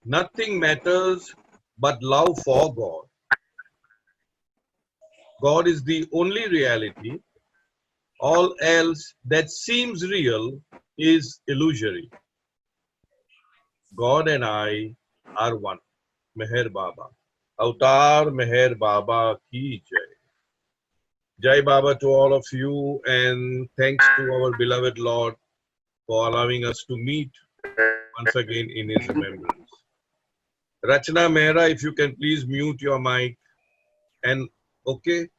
Nothing matters but love for God. God is the only reality. All else that seems real is illusory. God and I are one. Meher Baba. Avatar Meher Baba ki Jai. Jai Baba to all of you, and thanks to our beloved Lord for allowing us to meet once again in His remembrance. Rachna Mehra, if you can please mute your mic. And okay,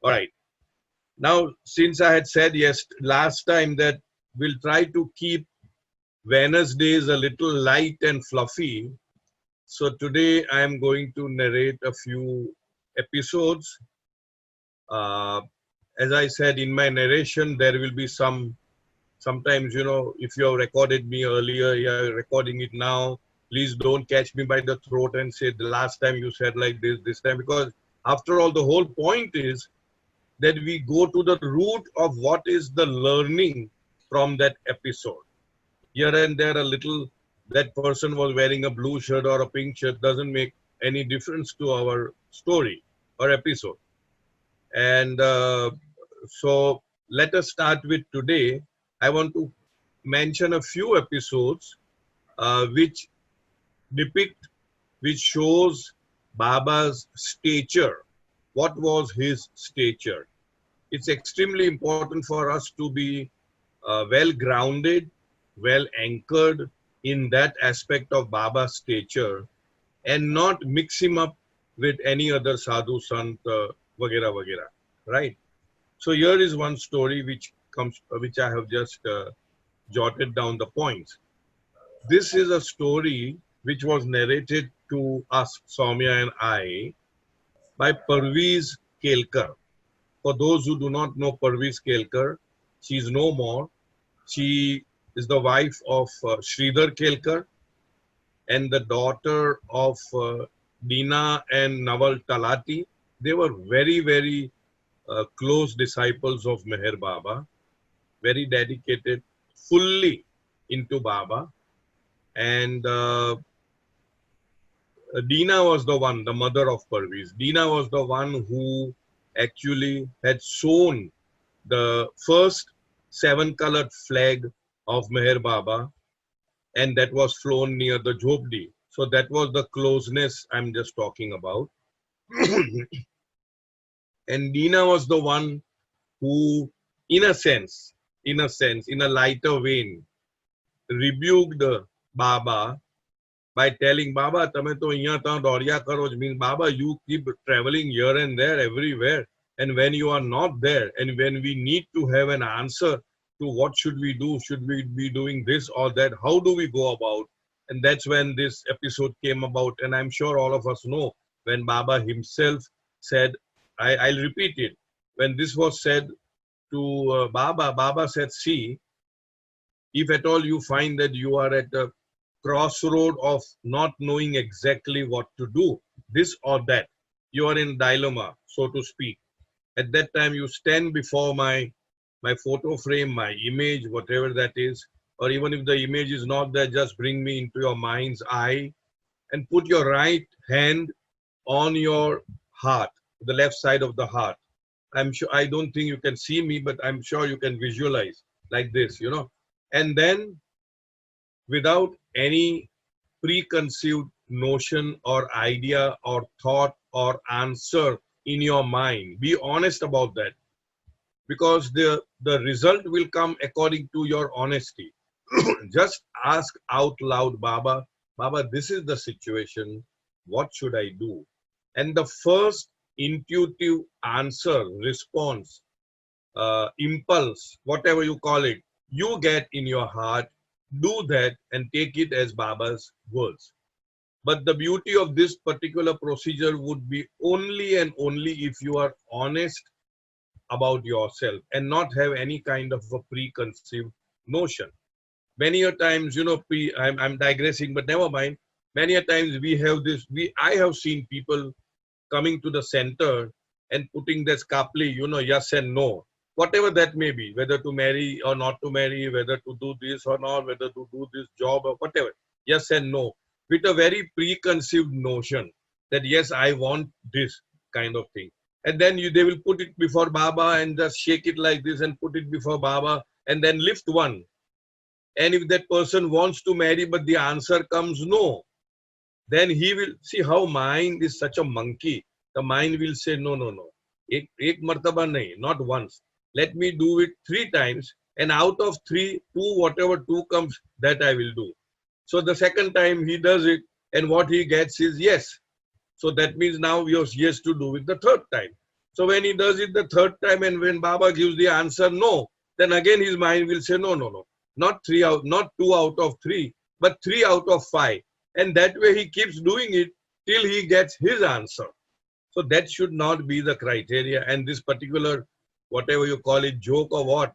all right. Now, since I had said yes last time that we'll try to keep Wednesdays a little light and fluffy, so today I am going to narrate a few episodes. Uh, as I said in my narration, there will be sometimes, if you have recorded me earlier, you're recording it now. Please don't catch me by the throat and say the last time you said like this time, because after all, the whole point is that we go to the root of what is the learning from that episode. Here and there, a little, that person was wearing a blue shirt or a pink shirt doesn't make any difference to our story or episode. And so let us start with today. I want to mention a few episodes which depict, which shows Baba's stature. What was his stature? It's extremely important for us to be well grounded, well anchored in that aspect of Baba's stature and not mix him up with any other sadhu, sant, vagera, vagera, right? So here is one story which I have just jotted down the points. This is a story which was narrated to us, Soumya and I, by Parviz Kelkar. For those who do not know Parviz Kelkar, she is no more. She is the wife of Sridhar Kelkar and the daughter of Dina and Naval Talati. They were very, very close disciples of Meher Baba, very dedicated, fully into Baba. And Dina was the one, the mother of Parviz. Dina was the one who actually had sewn the first 7-colored flag of Meher Baba, and that was flown near the Jhopdi. So that was the closeness I'm just talking about. And Dina was the one who, in a sense, in a lighter vein, rebuked Baba by telling Baba, "Tame to iyan ta dauriya karo," which means Baba, you keep traveling here and there, everywhere, and when you are not there, and when we need to have an answer to what should we do, should we be doing this or that, how do we go about? And that's when this episode came about, and I'm sure all of us know when Baba himself said, I'll repeat it. When this was said to Baba, Baba said, "See, if at all you find that you are at a crossroad of not knowing exactly what to do, this or that, you are in dilemma, so to speak. At that time, you stand before my photo frame, my image, whatever that is, or even if the image is not there, just bring me into your mind's eye and put your right hand on your heart, the left side of the heart. I'm sure, I don't think you can see me, but I'm sure you can visualize like this. And then without any preconceived notion or idea or thought or answer in your mind, be honest about that, because the result will come according to your honesty. Just ask out loud, Baba, Baba, this is the situation, what should I do? And the first intuitive answer, response, impulse, whatever you call it, you get in your heart, do that and take it as Baba's words. But the beauty of this particular procedure would be only and only if you are honest about yourself and not have any kind of a preconceived notion. Many a times, I'm digressing, but never mind. Many a times we have this, I have seen people coming to the center and putting this kapli, yes and no, whatever that may be, whether to marry or not to marry, whether to do this or not, whether to do this job or whatever, yes and no, with a very preconceived notion that yes, I want this kind of thing. And then they will put it before Baba and just shake it like this and put it before Baba and then lift one. And if that person wants to marry, but the answer comes no, then he will see how mind is such a monkey. The mind will say, no, no, no. Ek martaba nahi, not once. Let me do it 3 times. And out of 3, 2, whatever 2 comes, that I will do. So the second time he does it, and what he gets is yes. So that means now he has yes to do it the 3rd time. So when he does it the 3rd time, and when Baba gives the answer no, then again his mind will say no, no, no, not 2 out of 3, but 3 out of 5. And that way he keeps doing it till he gets his answer. So that should not be the criteria. And this particular, whatever you call it, joke or what,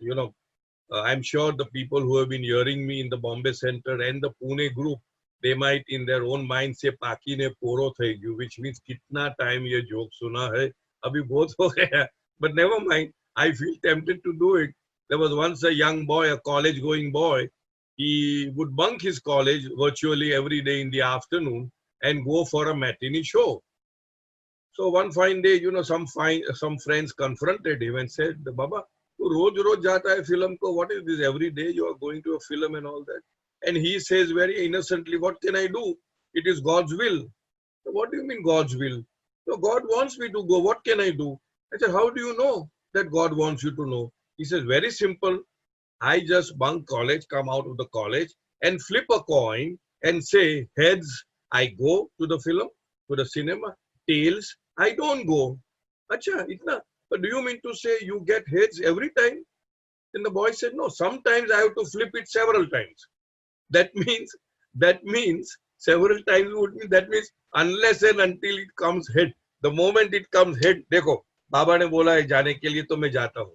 I'm sure the people who have been hearing me in the Bombay Center and the Pune group, they might in their own mind say, Paki ne poro thai gyu, which means kitna time ye joke suna hai, abhi bahut ho gaya. But never mind, I feel tempted to do it. There was once a young boy, a college going boy, he would bunk his college virtually every day in the afternoon and go for a matinee show. So one fine day, some friends confronted him and said, Baba, tu roj jata hai film ko, what is this? Every day you are going to a film and all that. And he says very innocently, what can I do? It is God's will. So what do you mean God's will? So God wants me to go. What can I do? I said, how do you know that God wants you to know? He says, very simple. I just bunk college, come out of the college and flip a coin and say, heads, I go to the film, to the cinema. Tails, I don't go. Acha, itna. But do you mean to say you get heads every time? Then the boy said, no, sometimes I have to flip it several times. That means several times would mean, that means unless and until it comes head. The moment it comes head, dekho, Baba ne bola hai jaane ke liye to main jata hu.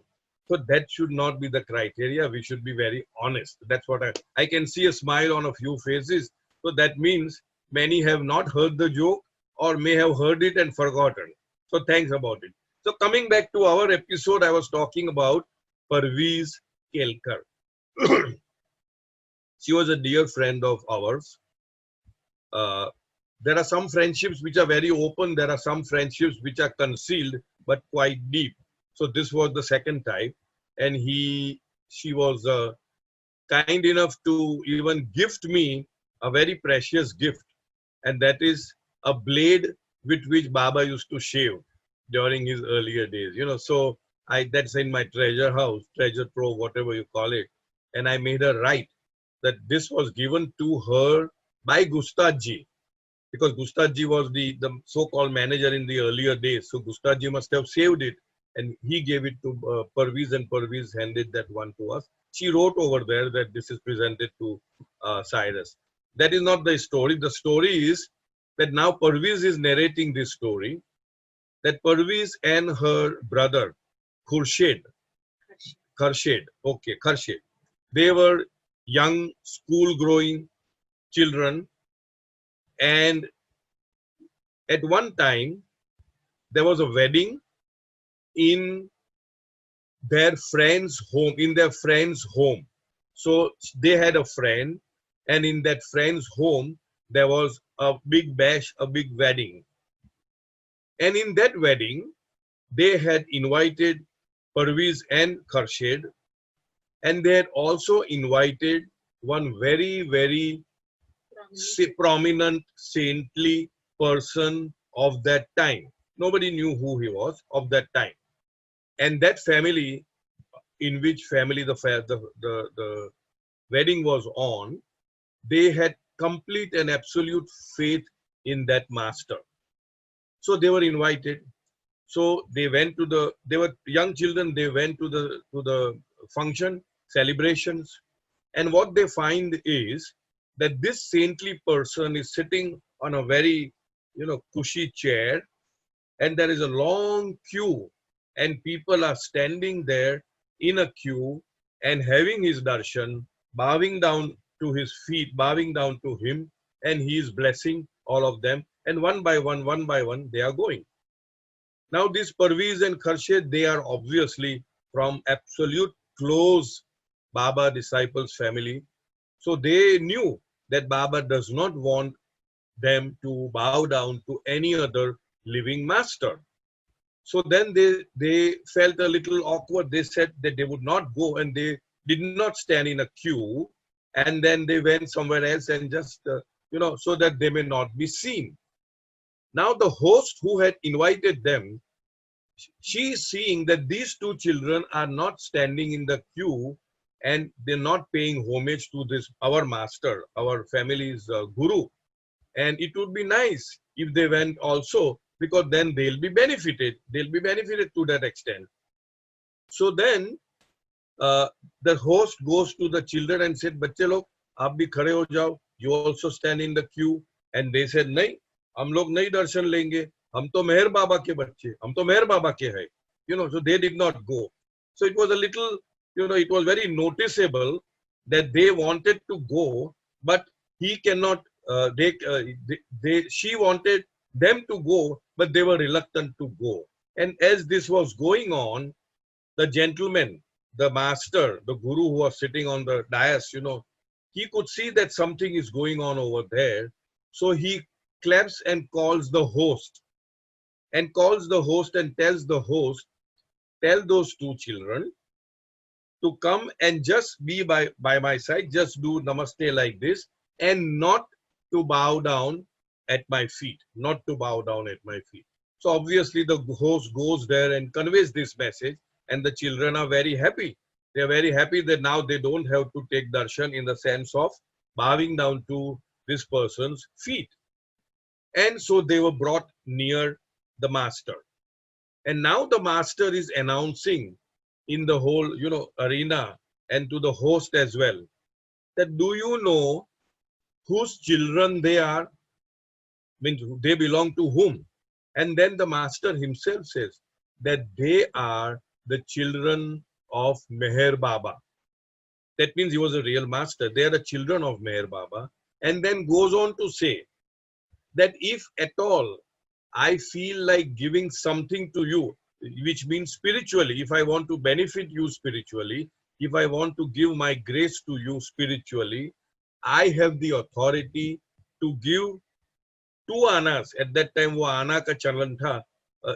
So that should not be the criteria. We should be very honest. That's what I can see a smile on a few faces. So that means many have not heard the joke or may have heard it and forgotten. So thanks about it. So coming back to our episode, I was talking about Parviz Kelkar. She was a dear friend of ours. There are some friendships which are very open. There are some friendships which are concealed but quite deep. So this was the second type, and she was kind enough to even gift me a very precious gift, and that is a blade with which Baba used to shave during his earlier days. So that's in my treasure house, treasure trove, whatever you call it, and I made her write that this was given to her by Gustadji, because Gustadji was the so-called manager in the earlier days. So Gustadji must have saved it. And he gave it to Parviz, and Parviz handed that one to us. She wrote over there that this is presented to Cyrus. That is not the story. The story is that now Parviz is narrating this story, that Parviz and her brother, Khurshid, they were young school-growing children, and at one time there was a wedding in their friend's home, So they had a friend, and in that friend's home, there was a big bash, a big wedding. And in that wedding, they had invited Parviz and Khurshid, and they had also invited one very, very prominent saintly person of that time. Nobody knew who he was of that time. And that family, in which family the wedding was on, they had complete and absolute faith in that master. So they were invited. So they were young children, they went to the function, celebrations. And what they find is that this saintly person is sitting on a very, cushy chair, and there is a long queue, and people are standing there in a queue and having his darshan, bowing down to his feet, bowing down to him, and he is blessing all of them. And one by one, they are going. Now, these Parviz and Khurshid, they are obviously from absolute close Baba disciples family. So they knew that Baba does not want them to bow down to any other living master. So then they felt a little awkward. They said that they would not go, and they did not stand in a queue, and then they went somewhere else and just so that they may not be seen. Now the host who had invited them, she is seeing that these two children are not standing in the queue and they're not paying homage to this our master, our family's guru. And it would be nice if they went also, because then they'll be benefited. They'll be benefited to that extent. So then uh, the host goes to the children and said, "बच्चे लोग, आप भी खड़े हो जाओ. You also stand in the queue." And they said, "नहीं, हम लोग नहीं दर्शन लेंगे. हम तो मेहर बाबा के बच्चे. हम तो मेहर बाबा के हैं." So they did not go. So it was a little, it was very noticeable that they wanted to go, but he cannot. She wanted them to go, but they were reluctant to go. And as this was going on, the gentleman, the master, the guru who was sitting on the dais, he could see that something is going on over there. So he claps and calls the host and tells the host, tell those two children to come and just be by my side, just do namaste like this, and not to bow down at my feet, not to bow down at my feet. So obviously the host goes there and conveys this message, and the children are very happy. They are very happy that now they don't have to take darshan in the sense of bowing down to this person's feet. And so they were brought near the master. And now the master is announcing in the whole, arena, and to the host as well, that do you know whose children they are? Means they belong to whom? And then the master himself says that they are the children of Meher Baba. That means he was a real master. They are the children of Meher Baba. And then goes on to say that if at all I feel like giving something to you, which means spiritually, if I want to benefit you spiritually, if I want to give my grace to you spiritually, I have the authority to give 2 Anas. At that time वो आना का चलन था.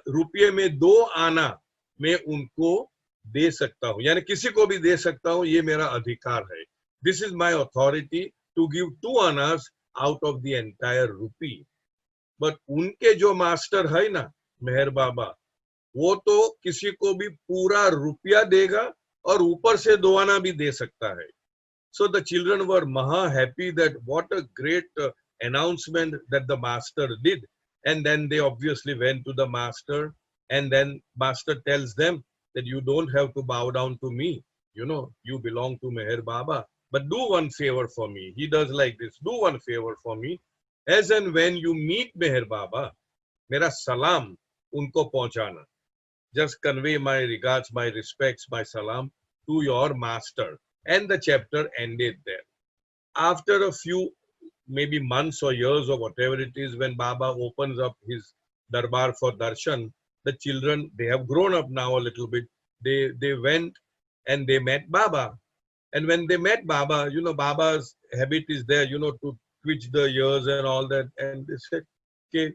रुपये में 2 आना मैं उनको दे सकता हूँ, यानी किसी को भी दे सकता हूँ, ये मेरा अधिकार है. This is my authority to give 2 Anas out of the entire rupee. But उनके जो मास्टर है ना, मेहर बाबा, वो तो किसी को भी पूरा रुपया देगा और ऊपर से 2 आना भी दे सकता है. So the children were maha happy that what a great announcement that the master did. And then they obviously went to the master, and then master tells them that you don't have to bow down to me. You belong to Meher Baba. But do one favor for me. He does like this. Do one favor for me. As and when you meet Meher Baba, mera salam unko pahunchana. Just convey my regards, my respects, my salam to your master. And the chapter ended there. After a few, maybe months or years or whatever it is, when Baba opens up his darbar for darshan, the children, they have grown up now a little bit. They went and they met Baba. And when they met Baba, Baba's habit is there, to twitch the ears and all that. And they said, okay,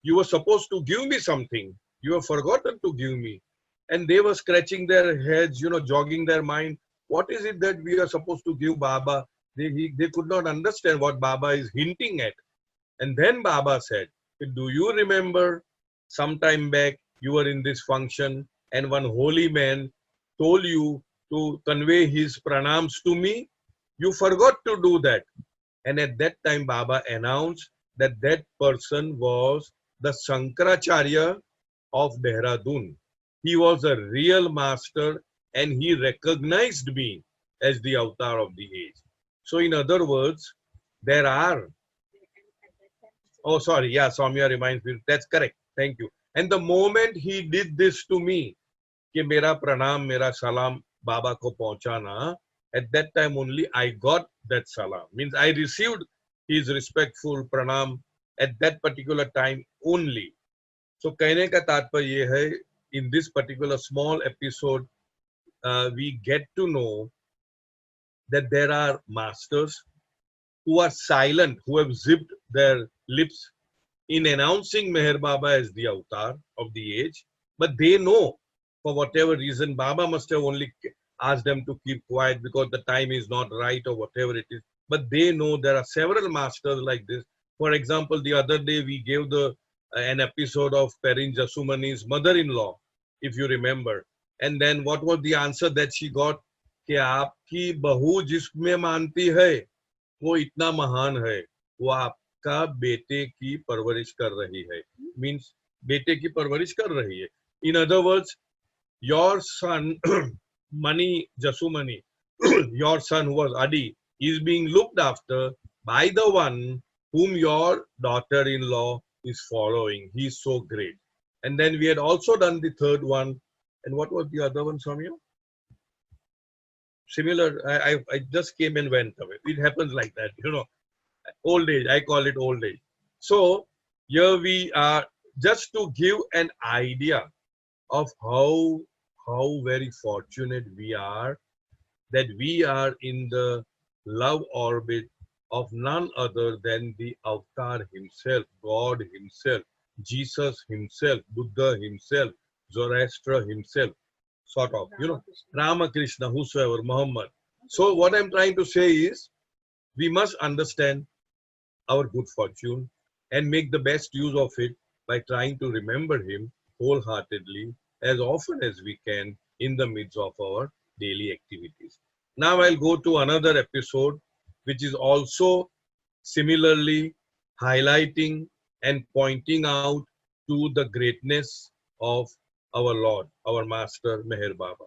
you were supposed to give me something. You have forgotten to give me. And they were scratching their heads, jogging their mind. What is it that we are supposed to give Baba? They could not understand what Baba is hinting at. And then Baba said, do you remember some time back you were in this function and one holy man told you to convey his pranams to me? You forgot to do that. And at that time Baba announced that that person was the Shankaracharya of Dehradun. He was a real master and he recognized me as the avatar of the age. So in other words, there are, oh sorry, yeah, Soumya reminds me, that's correct, thank you. And the moment he did this to me, कि मेरा प्रणाम, मेरा salam Baba को पहुंचाना, at that time only I got that salam. Means I received his respectful pranam at that particular time only. So कहने का तात्पर्य ये है, in this particular small episode, we get to know that there are masters who are silent, who have zipped their lips in announcing Meher Baba as the avatar of the age, but they know for whatever reason, Baba must have only asked them to keep quiet because the time is not right or whatever it is. But they know there are several masters like this. For example, the other day we gave an episode of Perin Jasumani's mother-in-law, if you remember. And then what was the answer that she got? कि आपकी बहू जिसमें मानती है वो इतना महान है, वो आपका बेटे की परवरिश कर रही है. Means बेटे की परवरिश कर रही है. In other words, your son Mani Jasumani, your son who was Adi, is being looked after by the one whom your daughter-in-law is following. He is so great. And then we had also done the third one. And what was the other one, Samya? Similar, I just came and went away. It happens like that, old age, I call it old age. So here we are, just to give an idea of how very fortunate we are that we are in the love orbit of none other than the avatar himself, God himself, Jesus himself, Buddha himself, Zoroaster himself, sort of, Ramakrishna, whosoever, Muhammad. So what I'm trying to say is, we must understand our good fortune and make the best use of it by trying to remember him wholeheartedly as often as we can in the midst of our daily activities. Now I'll go to another episode which is also similarly highlighting and pointing out to the greatness of our Lord, our Master Meher Baba.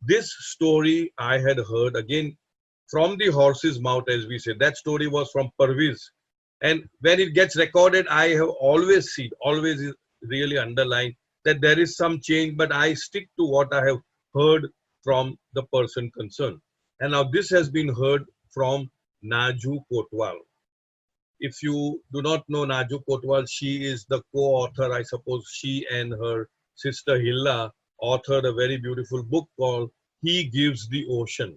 This story I had heard again from the horse's mouth, as we say. That story was from Parviz. And when it gets recorded, I have always seen, always really underlined that there is some change, but I stick to what I have heard from the person concerned. And now this has been heard from Naju Kotwal. If you do not know Naju Kotwal, she is the co-author, I suppose she and her sister Hilla authored a very beautiful book called He Gives the Ocean.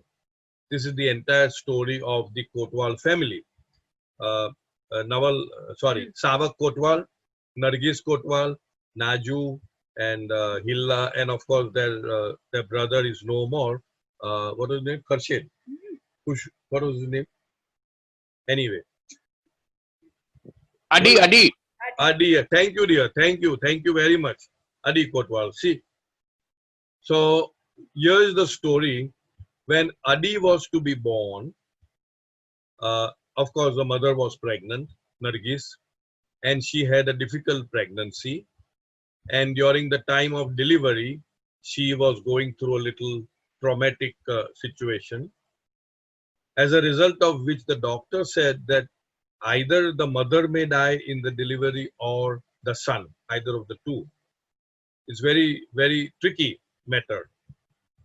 This is the entire story of the Kotwal family. Savak Kotwal, Nargis Kotwal, Naju, and Hilla, and of course their brother is no more. What was his name? Kharshed. What was his name? Anyway. Adi. Adi, thank you, dear. Thank you very much. Adi Kotwal. See, so here is the story. When Adi was to be born, of course, the mother was pregnant, Nargis, and she had a difficult pregnancy. And during the time of delivery, she was going through a little traumatic situation, as a result of which the doctor said that either the mother may die in the delivery or the son, either of the two. It's very, very tricky matter.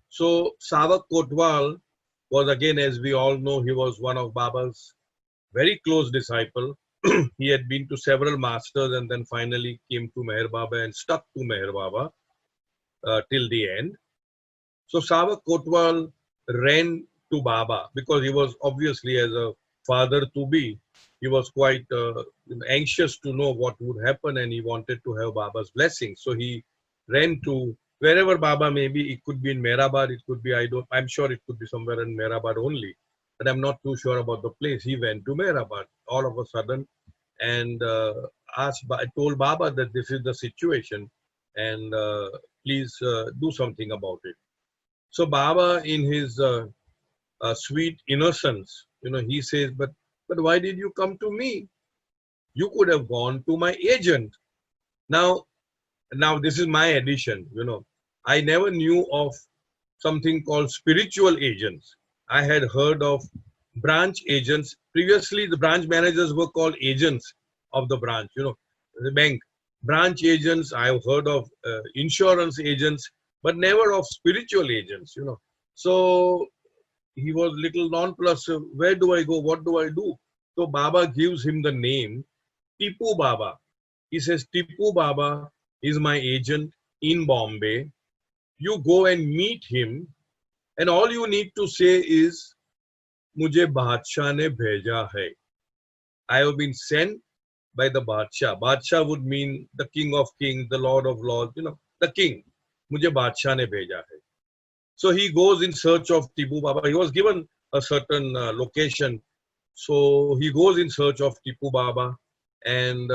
So Savak Kotwal was, again, as we all know, he was one of Baba's very close disciple. He had been to several masters and then finally came to Meher Baba and stuck to Meher Baba till the end. So Savak Kotwal ran to Baba because he was obviously, as a father to be, he was quite anxious to know what would happen and he wanted to have Baba's blessing. So he ran to wherever Baba may be. It could be in Mehrabad, it could be, I'm sure it could be somewhere in Mehrabad only, but I'm not too sure about the place. He went to Mehrabad all of a sudden and told Baba that this is the situation and please do something about it. So Baba, in his sweet innocence, he says, but why did you come to me? You could have gone to my agent. Now this is my addition, I never knew of something called spiritual agents. I had heard of branch agents. Previously, the branch managers were called agents of the branch, the bank. Branch agents, I've heard of insurance agents, but never of spiritual agents, So he was little nonplussed. Where do I go? What do I do? So Baba gives him the name Tipu Baba. He says, Tipu Baba is my agent in Bombay. You go and meet him and all you need to say is, Mujhe Badshah ne bheja hai. I have been sent by the Badshah. Badshah would mean the king of kings, the lord of lords, the king. मुझे बादशाह ने भेजा है. So he goes in search of Tipu Baba. He was given a certain location. So he goes in search of Tipu Baba, and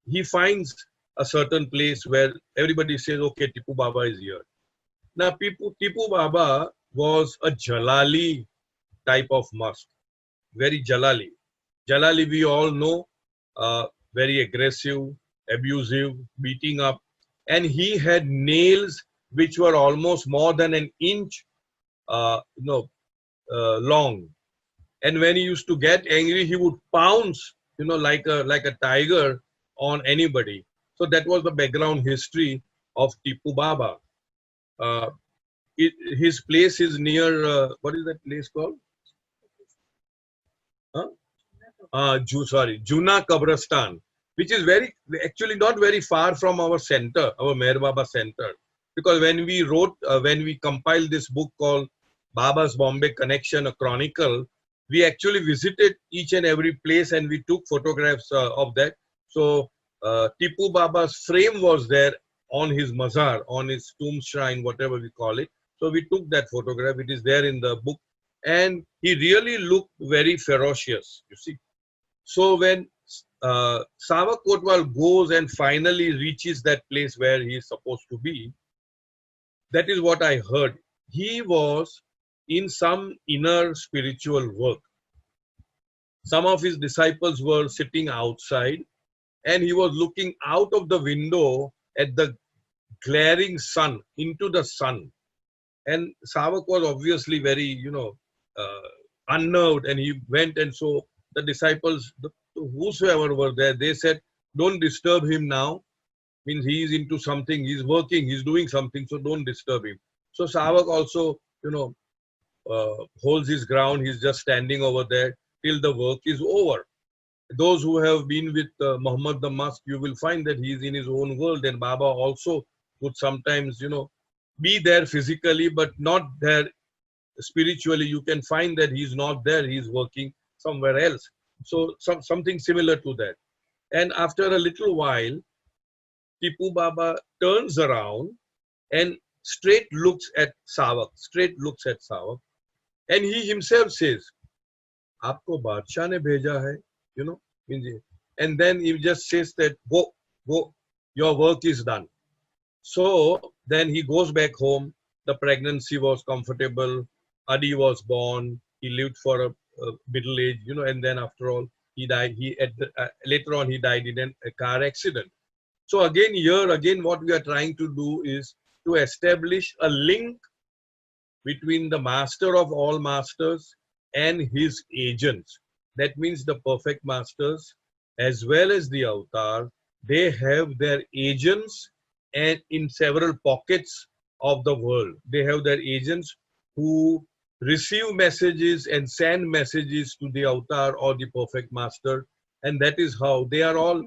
he finds a certain place where everybody says, okay, Tipu Baba is here. Now, Tipu Baba was a Jalali type of must, very Jalali. Jalali, we all know, very aggressive, abusive, beating up. And he had nails which were almost more than an inch long. And when he used to get angry, he would pounce, like a tiger on anybody. So that was the background history of Tipu Baba. Uh, his place is near, what is that place called? Huh? Juna Kabristan, which is actually not very far from our center, our Meher Baba center. Because when we compiled this book called Baba's Bombay Connection, a chronicle, we actually visited each and every place and we took photographs of that. So Tipu Baba's frame was there on his mazar, on his tomb shrine, whatever we call it. So we took that photograph. It is there in the book. And he really looked very ferocious, you see. So when Savak Kotwal goes and finally reaches that place where he is supposed to be, that is what I heard. He was in some inner spiritual work. Some of his disciples were sitting outside and he was looking out of the window at the glaring sun, into the sun. And Savak was obviously very, unnerved, and he went, and so the disciples, whosoever were there, they said, don't disturb him now. Means he is into something, he's working, he's doing something, so don't disturb him. So Savak also, holds his ground. He's just standing over there till the work is over. Those who have been with Muhammad the Mosque, you will find that he's in his own world, and Baba also would sometimes, be there physically, but not there spiritually. You can find that he's not there, he's working somewhere else. So something similar to that. And after a little while, Tipu Baba turns around and straight looks at Savak, and he himself says, "Aapko Badshah ne bheja hai," and then he just says that, go, your work is done. So then he goes back home. The pregnancy was comfortable. Adi was born. He lived for a middle age, and then after all, he died. Later on, he died in a car accident. So again, what we are trying to do is to establish a link between the master of all masters and his agents. That means the perfect masters as well as the avatar, they have their agents and in several pockets of the world. They have their agents who receive messages and send messages to the avatar or the perfect master, and that is how they are all.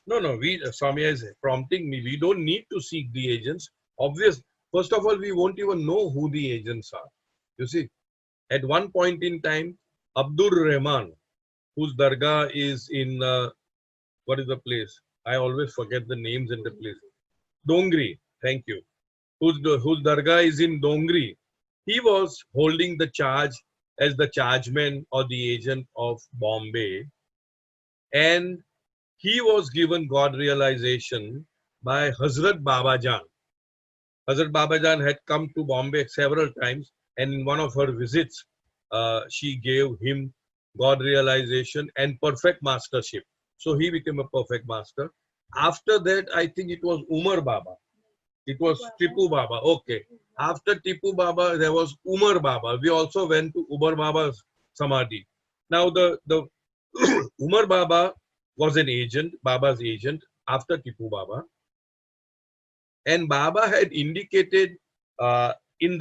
No, Samya is prompting me. We don't need to seek the agents. Obvious. First of all, we won't even know who the agents are. You see, at one point in time, Abdur Rahman, whose dargah is in, what is the place? I always forget the names in the place. Dongri, thank you. Whose dargah is in Dongri. He was holding the charge as the chargeman or the agent of Bombay. And he was given God realization by Hazrat Babajan. Hazrat Babajan had come to Bombay several times, and in one of her visits, she gave him God realization and perfect mastership. So he became a perfect master. After that, I think it was Umar Baba. It was Tipu Baba. Okay. After Tipu Baba, there was Umar Baba. We also went to Umar Baba's Samadhi. Now, the Umar Baba was an agent, Baba's agent, after Tipu Baba. And Baba had indicated in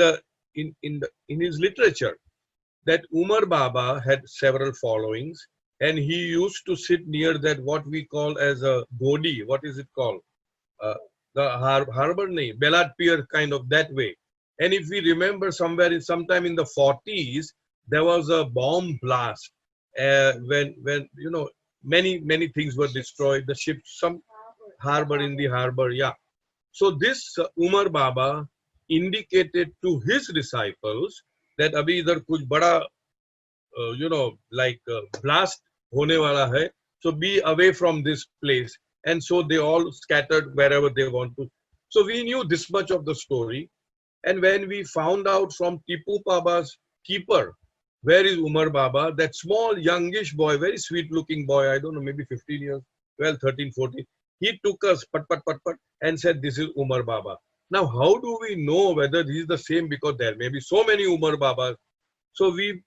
his literature that Umar Baba had several followings, and he used to sit near that what we call as a godi. What is it called? The harbor name, Belad Pier, kind of that way. And if we remember sometime in the 40s, there was a bomb blast when you know many things were destroyed, the ships, some harbor in the harbor, yeah. So this Umar Baba indicated to his disciples that abhi idhar kuch bada blast hone wala hai, so be away from this place. And so they all scattered wherever they want to. So we knew this much of the story. And when we found out from Tipu Baba's keeper, where is Umar Baba, that small youngish boy, very sweet looking boy, I don't know, maybe 15 years, well, 13, 14, he took us pat and said, this is Umar Baba. Now, how do we know whether he is the same? Because there may be so many Umar Babas. So we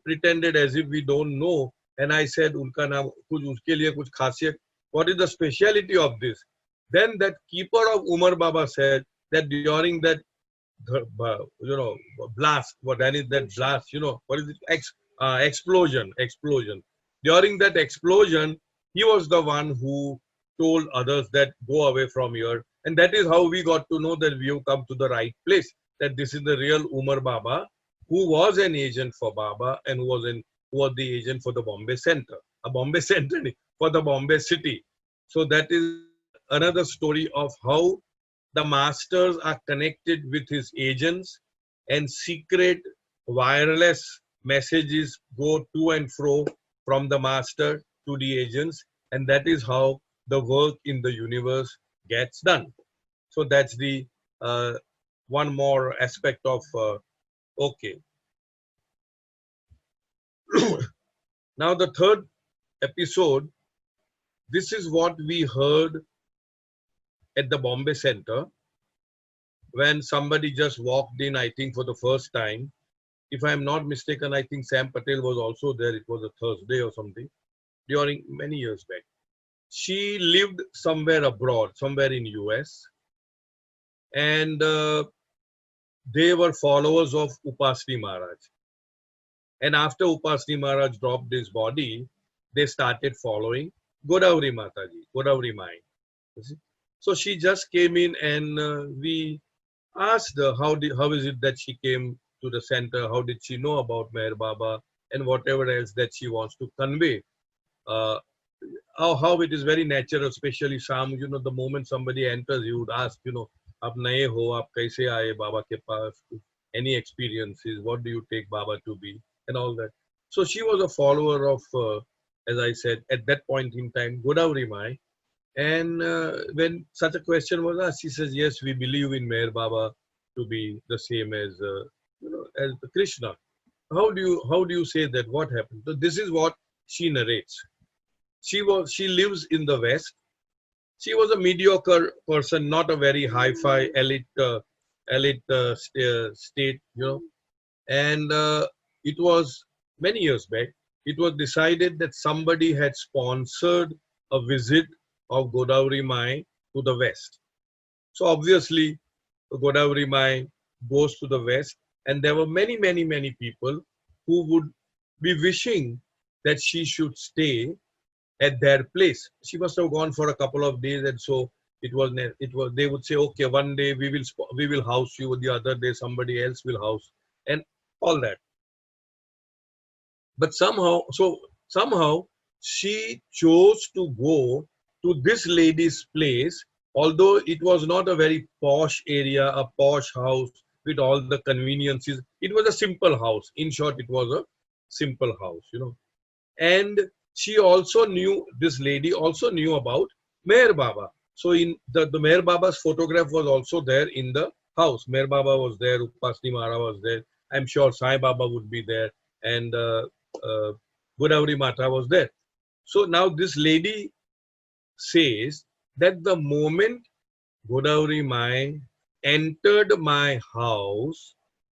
pretended as if we don't know. And I said, Unka naam, kuch uske liye kuch khasiyat. What is the speciality of this? Then that keeper of Umar Baba said that during that blast, what then is that blast, what is it, explosion. During that explosion, he was the one who told others that go away from here. And that is how we got to know that we have come to the right place, that this is the real Umar Baba, who was an agent for Baba and who was the agent for the Bombay Center, a Bombay Center for the Bombay city. So that is another story of how the masters are connected with his agents, and secret wireless messages go to and fro from the master to the agents, and that is how the work in the universe gets done. So that's the one more aspect of okay. Now the third episode, this is what we heard at the Bombay Center when somebody just walked in, I think for the first time. If I am not mistaken, I think Sam Patel was also there. It was a Thursday or something during many years back. She lived somewhere abroad, somewhere in US, and they were followers of Upasni Maharaj. And after Upasni Maharaj dropped his body, they started following Godavari Mataji, Godavari Mai. So she just came in, and we asked her how is it that she came to the center, how did she know about Meher Baba, and whatever else that she wants to convey. Uh, how it is very natural, especially Sham, the moment somebody enters, you would ask, आप नए हो, आप कैसे आए बाबा के पास, any experiences, what do you take Baba to be, and all that. So she was a follower of, as I said, at that point in time, Godavari Mai. And when such a question was asked, she says, yes, we believe in Meher Baba to be the same as, as Krishna. How do you say that? What happened? So this is what she narrates. She lives in the West. She was a mediocre person, not a very hi-fi elite state, And it was many years back. It was decided that somebody had sponsored a visit of Godavari Mai to the West. So obviously, Godavari Mai goes to the West, and there were many people who would be wishing that she should stay at their place. She must have gone for a couple of days, and so it was. They would say, okay, one day we will house you, the other day somebody else will house, and all that. But somehow she chose to go to this lady's place, although it was not a very posh area, a posh house with all the conveniences. It was a simple house. In short, it was a simple house, And this lady also knew about Meher Baba. So in the Meher Baba's photograph was also there in the house. Meher Baba was there, Upasni Maharaj was there. I'm sure Sai Baba would be there, and Godavari Mata was there. So now this lady says that the moment Godavari Mai entered my house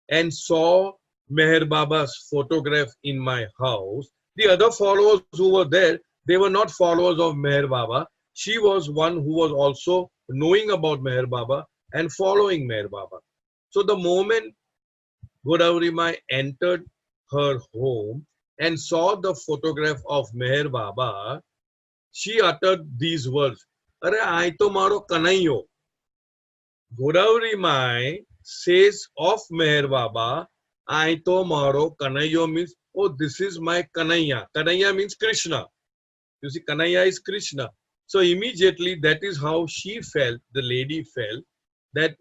and saw Meher Baba's photograph in my house, the other followers who were there, they were not followers of Meher Baba. She was one who was also knowing about Meher Baba and following Meher Baba. So the moment Godavari Mai entered her home and saw the photograph of Meher Baba, she uttered these words, "Are I to maro kanaiyo." Godavari Mai says of Meher Baba, "I to maro kanaiyo" means, oh, this is my Kanaya. Kanaya means Krishna. You see, Kanaya is Krishna. So immediately that is how she felt, the lady felt, that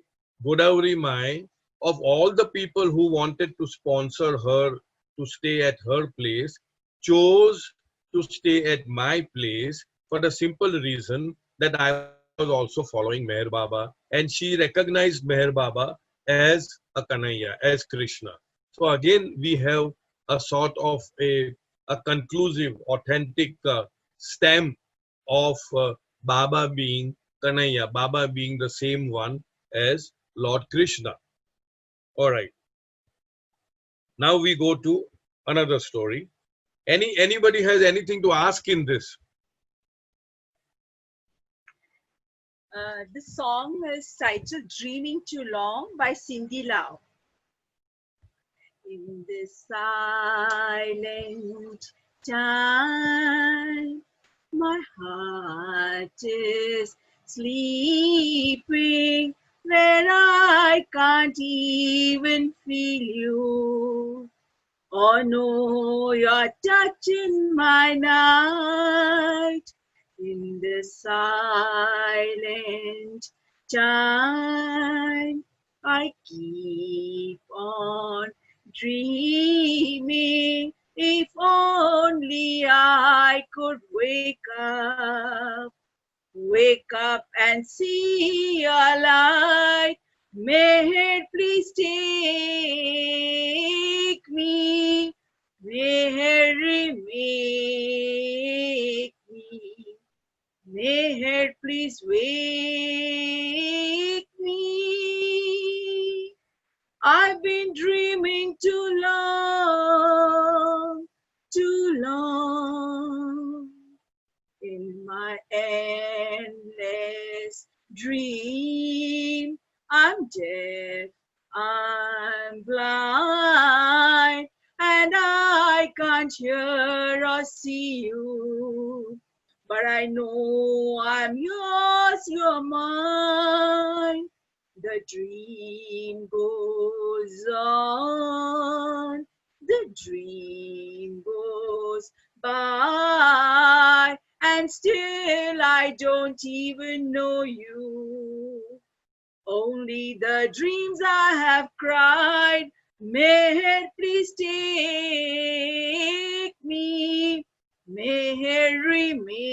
Godavari Mai, of all the people who wanted to sponsor her to stay at her place, chose to stay at my place for the simple reason that I was also following Meher Baba, and she recognized Meher Baba as a Kanaya, as Krishna. So again, we have a sort of a conclusive, authentic stamp of Baba being Kanaya, Baba being the same one as Lord Krishna. All right. Now we go to another story. Anybody has anything to ask in this? The song is titled Dreaming Too Long by Cindy Lau. In this silent time, my heart is sleeping where I can't even feel you or know your touch in my night. In the silent time, I keep on dreaming. If only I could wake up and see your light. May it please take me. May it remake me. May it please wake me. I've been dreaming too long, too long. In my endless dream, I'm deaf, I'm blind, and I can't hear or see you. But I know I'm yours, you're mine. The dream goes on, the dream goes by, and still I don't even know you. Only the dreams I have cried, may it please take me, may it remake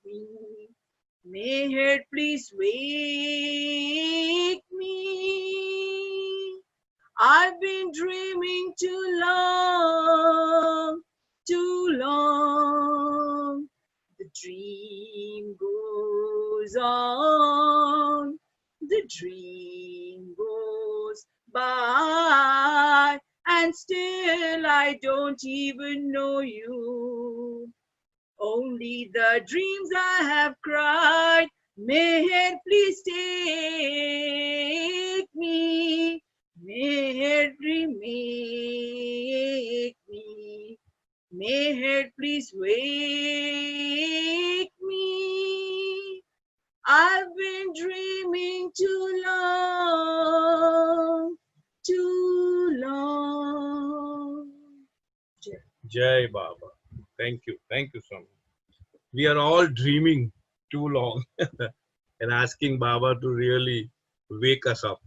me, may it please wake me. I've been dreaming too long, too long. The dream goes on, the dream goes by, and still I don't even know you. Only the dreams I have cried, may it please take me, may it remake me, may it please wake me. I've been dreaming too long, too long. Jai Baba. Thank you. Thank you so much. We are all dreaming too long and asking Baba to really wake us up.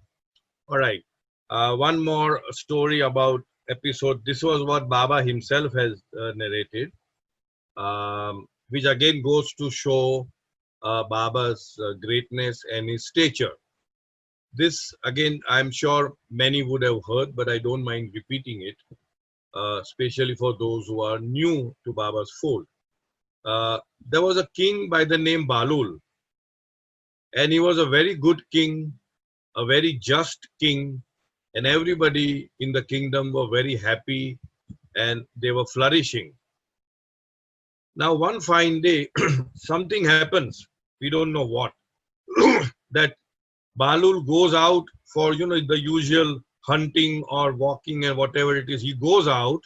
All right. One more story about episode. This was what Baba himself has narrated, which again goes to show Baba's greatness and his stature. This again, I'm sure many would have heard, but I don't mind repeating it, especially for those who are new to Baba's fold. There was a king by the name Balul, and he was a very good king, a very just king, and everybody in the kingdom were very happy and they were flourishing. Now, one fine day, something happens. We don't know what. That Balul goes out for the usual hunting or walking and whatever it is. He goes out,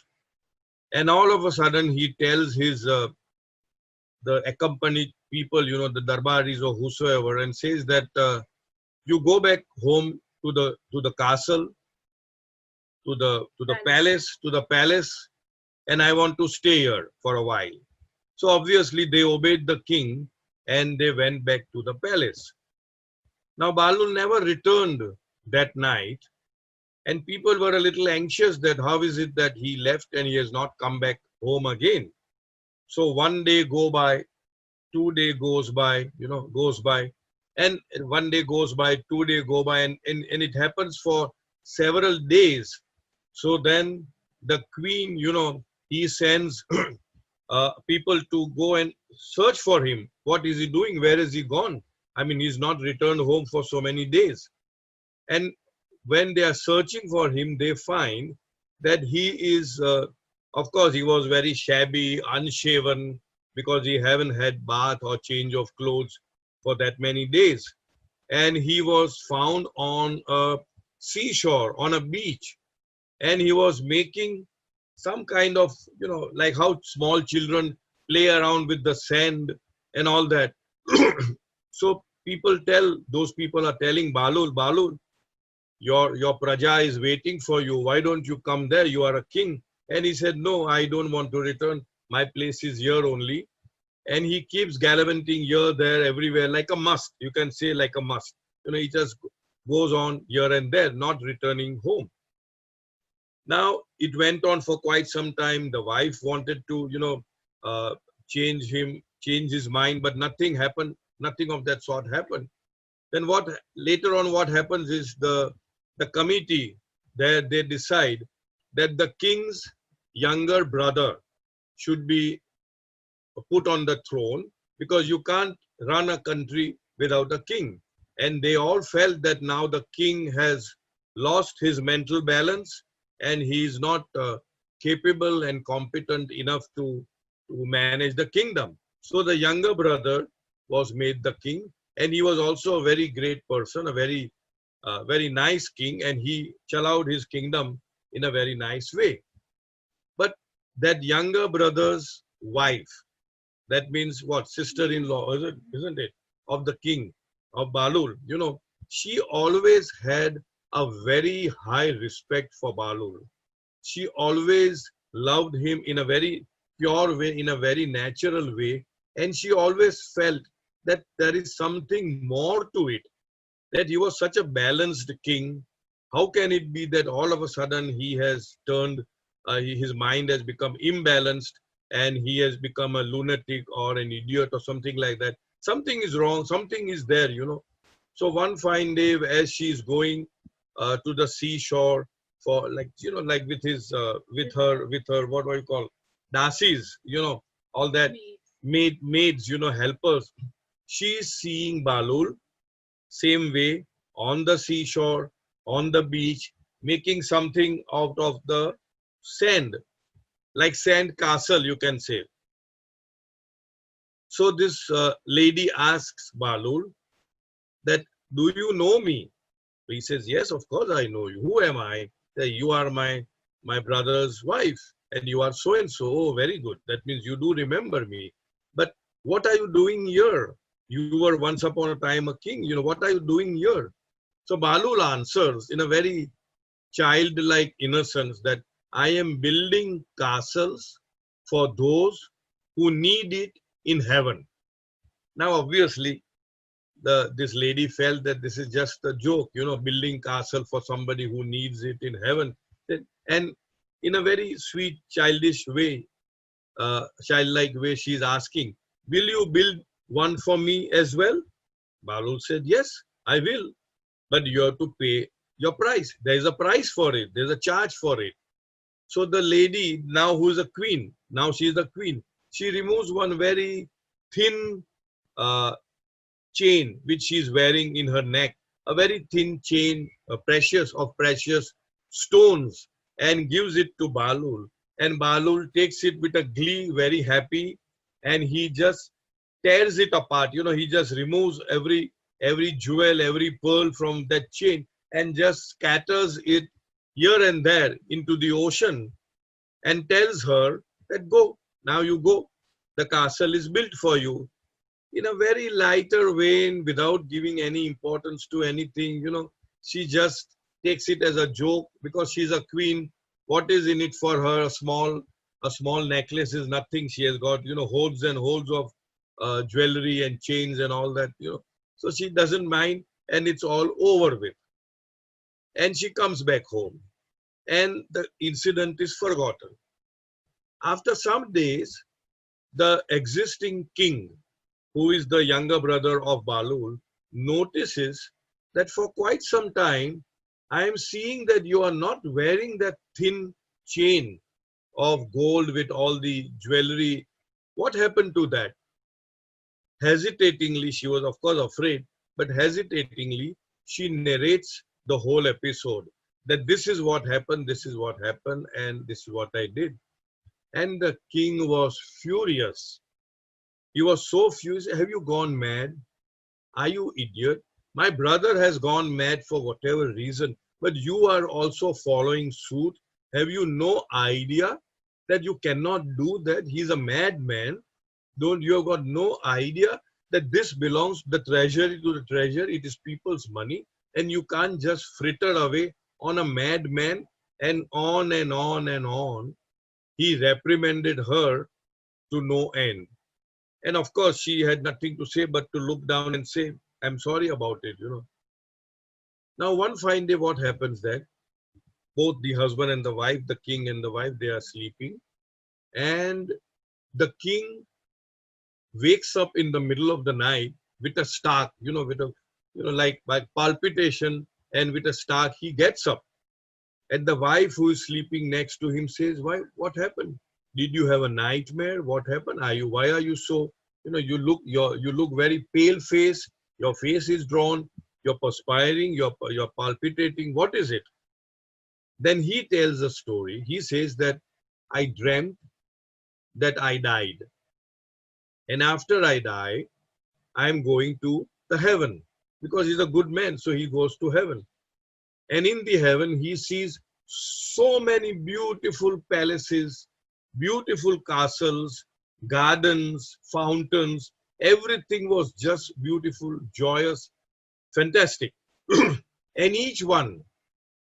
and all of a sudden he tells his the accompanied people, the darbaris or whosoever, and says that you go back home to the castle to the palace, and I want to stay here for a while. So obviously they obeyed the king and they went back to the palace. Now Balul never returned that night, and people were a little anxious that how is it that he left and he has not come back home again. So one day go by, 2 day goes by, goes by, and 1 day goes by, 2 day go by, and it happens for several days. So then the queen, he sends people to go and search for him. What is he doing? Where is he gone? I mean, he's not returned home for so many days. And when they are searching for him, they find that he is, of course, he was very shabby, unshaven, because he haven't had bath or change of clothes for that many days. And he was found on a seashore, on a beach, and he was making some kind of, like how small children play around with the sand and all that. So those people are telling Balul, Balul, your praja is waiting for you. Why don't you come there? You are a king. And he said, no, I don't want to return. My place is here only. And he keeps gallivanting here, there, everywhere, like a must. You can say like a must. He just goes on here and there, not returning home. Now, it went on for quite some time. The wife wanted to, change his mind, but nothing happened. Nothing of that sort happened. Then later on what happens is the committee, they decide that the king's younger brother should be put on the throne, because you can't run a country without a king. And they all felt that now the king has lost his mental balance and he is not capable and competent enough to manage the kingdom. So the younger brother was made the king, and he was also a very great person, a very nice king, and he challowed his kingdom in a very nice way. But that younger brother's wife, that means what? Sister-in-law, isn't it? Of the king, of Balul. She always had a very high respect for Balul. She always loved him in a very pure way, in a very natural way. And she always felt that there is something more to it, that he was such a balanced king. How can it be that all of a sudden he has turned, his mind has become imbalanced, and he has become a lunatic or an idiot or something like that? Something is wrong, something is there. So one fine day, as she is going to the seashore for like with her, what do you call, dasis, all that, maids, helpers, she is seeing Balul same way on the seashore, on the beach, making something out of the sand, like sand castle, you can say. So this lady asks Balul that, do you know me? He says, yes, of course I know you. Who am I? You are my brother's wife, and you are so and so. Oh, very good. That means you do remember me. But what are you doing here? You were once upon a time a king. What are you doing here? So Balul answers in a very childlike innocence that I am building castles for those who need it in heaven. Now, obviously, this lady felt that this is just a joke, building castle for somebody who needs it in heaven. And in a very sweet, childish way, childlike way, she's asking, will you build one for me as well? Balul said, yes, I will. But you have to pay your price. There is a price for it. There's a charge for it. So the lady, now who is a queen, now she is the queen, she removes one very thin chain which she is wearing in her neck, a very thin chain, precious stones, and gives it to Balul. And Balul takes it with a glee, very happy, and he just tears it apart. He just removes every jewel, every pearl from that chain, and just scatters it here and there into the ocean, and tells her that go, now you go. The castle is built for you. In a very lighter way, without giving any importance to anything, she just takes it as a joke because she's a queen. What is in it for her? A small necklace is nothing. She has got, hordes and hordes of jewelry and chains and all that. So she doesn't mind, and it's all over with. And she comes back home, and the incident is forgotten. After some days, the existing king, who is the younger brother of Balul, notices that for quite some time, I am seeing that you are not wearing that thin chain of gold with all the jewelry. What happened to that? Hesitatingly, she was of course afraid, but hesitatingly, she narrates the whole episode, that this is what happened, and this is what I did. And the king was furious. He was so furious. Have you gone mad? Are you idiot? My brother has gone mad for whatever reason, but you are also following suit. Have you no idea that you cannot do that? He's a madman. Don't you have got no idea that this belongs the treasury to the treasury? It is people's money, and you can't just fritter away on a madman, and on and on and on. He reprimanded her to no end. And of course, she had nothing to say but to look down and say, I'm sorry about it. Now, one fine day, what happens that both the husband and the wife, the king and the wife, they are sleeping. And the king wakes up in the middle of the night with a start, with a, like by palpitation, and with a start, he gets up. And the wife who is sleeping next to him says, why, what happened? Did you have a nightmare? What happened? Why are you so, you look very pale face. Your face is drawn. You're perspiring. You're palpitating. What is it? Then he tells a story. He says that I dreamt that I died. And after I die, I'm going to the heaven because he's a good man. So he goes to heaven. And in the heaven, he sees so many beautiful palaces, beautiful castles, gardens, fountains. Everything was just beautiful, joyous, fantastic. And each one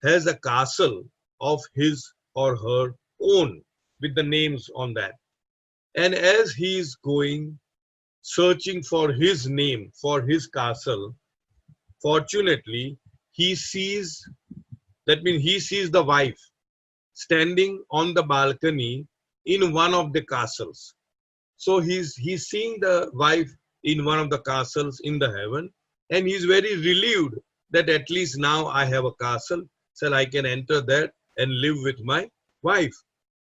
has a castle of his or her own with the names on that. And as he is going, searching for his name, for his castle, fortunately, he sees, that means he sees the wife standing on the balcony in one of the castles. So he's seeing the wife in one of the castles in the heaven, and he's very relieved that at least now I have a castle, so I can enter there and live with my wife.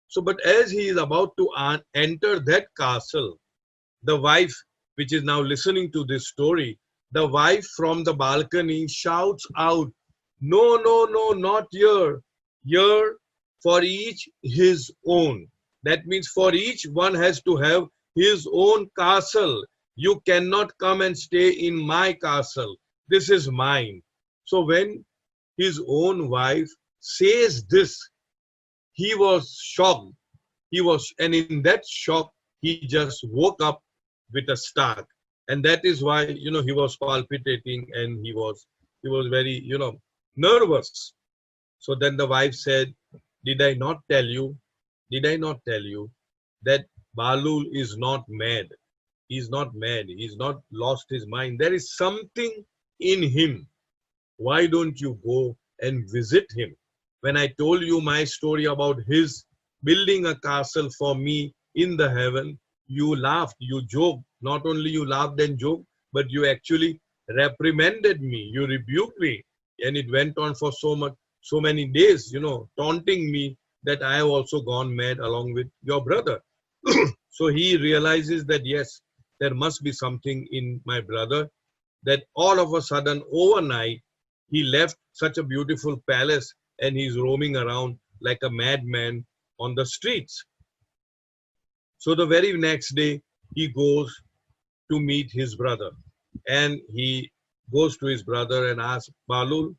So, but as he is about to enter that castle, the wife, which is now listening to this story, the wife from the balcony shouts out, no, no, no, not here. Here, for each his own. That means for each one has to have his own castle. You cannot come and stay in my castle. This is mine. So when his own wife says this, he was shocked. And in that shock, he just woke up with a start. And that is why, he was palpitating, and he was very, nervous. So then the wife said, did I not tell you that Balul is not mad? He's not mad. He's not lost his mind. There is something in him. Why don't you go and visit him? When I told you my story about his building a castle for me in the heaven, you laughed, you joked. Not only you laughed and joked, but you actually reprimanded me. You rebuked me. And it went on for so many days, taunting me that I have also gone mad along with your brother. So he realizes that yes, there must be something in my brother, that all of a sudden overnight, he left such a beautiful palace and he's roaming around like a madman on the streets. So the very next day, he goes to meet his brother, and he goes to his brother and asks, Balul,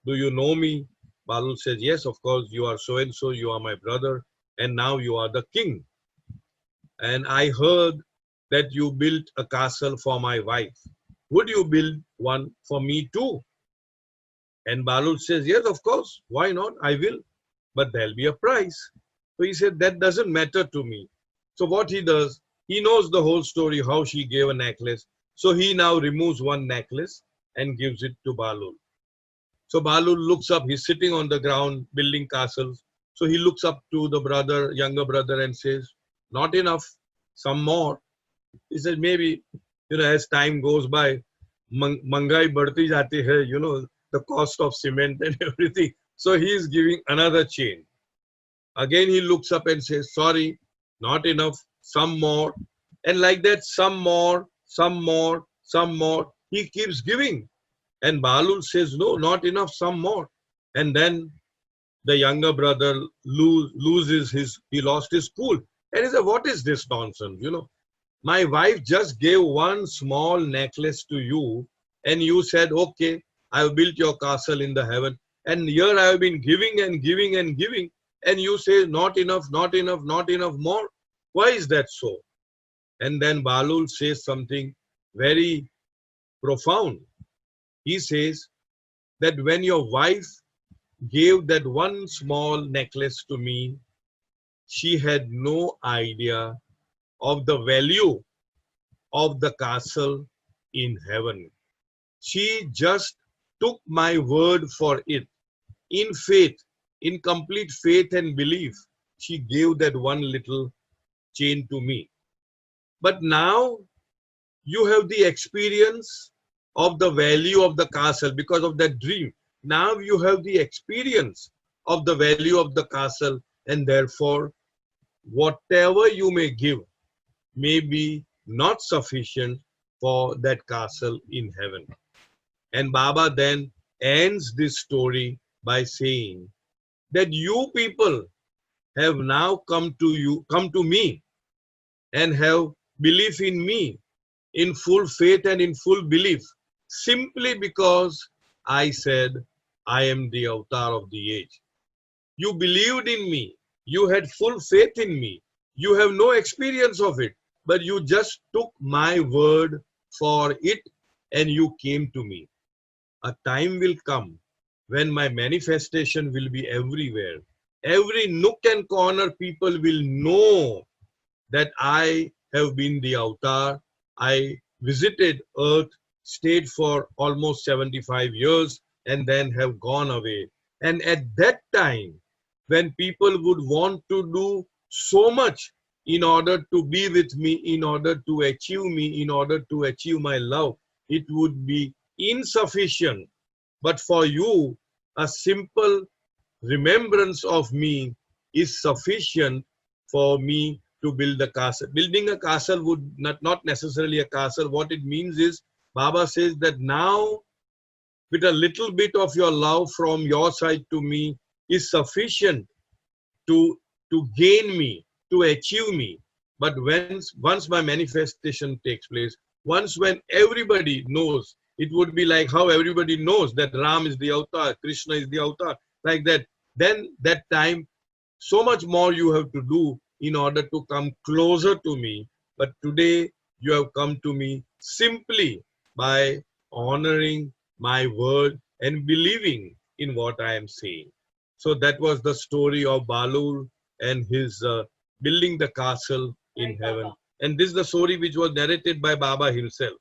do you know me? Balul says, yes, of course, you are so and so, you are my brother, and now you are the king. And I heard that you built a castle for my wife. Would you build one for me too? And Balul says, yes, of course. Why not? I will. But there'll be a price. So he said, that doesn't matter to me. So what he does, he knows the whole story, how she gave a necklace. So he now removes one necklace and gives it to Balul. So Balul looks up, he's sitting on the ground building castles. So he looks up to the brother, younger brother, and says, not enough, some more. He said, maybe, as time goes by, mangai badti jati hai, the cost of cement and everything. So he is giving another chain. Again, he looks up and says, sorry, not enough, some more. And like that, some more, some more, some more. He keeps giving. And Balul says, no, not enough, some more. And then the younger brother he lost his cool. And he said, what is this nonsense? My wife just gave one small necklace to you, and you said, okay, I have built your castle in the heaven. And here I have been giving and giving and giving. And you say, not enough, not enough, not enough more. Why is that so? And then Balul says something very profound. He says that when your wife gave that one small necklace to me, she had no idea of the value of the castle in heaven. She just took my word for it. In faith, in complete faith and belief, she gave that one little chain to me. But now you have the experience of the value of the castle because of that dream. Now you have the experience of the value of the castle, and therefore whatever you may give may be not sufficient for that castle in heaven. And Baba then ends this story by saying that you people have now come to me and have belief in me in full faith and in full belief, simply because I said I am the avatar of the age. You believed in me. You had full faith in me. You have no experience of it, but you just took my word for it and you came to me. A time will come when my manifestation will be everywhere. Every nook and corner people will know that I have been the avatar. I visited earth, stayed for almost 75 years and then have gone away. And at that time, when people would want to do so much in order to be with me, in order to achieve me, in order to achieve my love, it would be insufficient. But for you, a simple remembrance of me is sufficient for me to build a castle. Building a castle would not necessarily a castle. What it means is, Baba says that now with a little bit of your love from your side to me is sufficient to gain me, to achieve me. But once my manifestation takes place, once when everybody knows, it would be like how everybody knows that Ram is the avatar, Krishna is the avatar, like that. Then that time, so much more you have to do in order to come closer to me. But today you have come to me simply by honoring my word and believing in what I am saying. So that was the story of Balul and his building the castle in heaven. And this is the story which was narrated by Baba himself.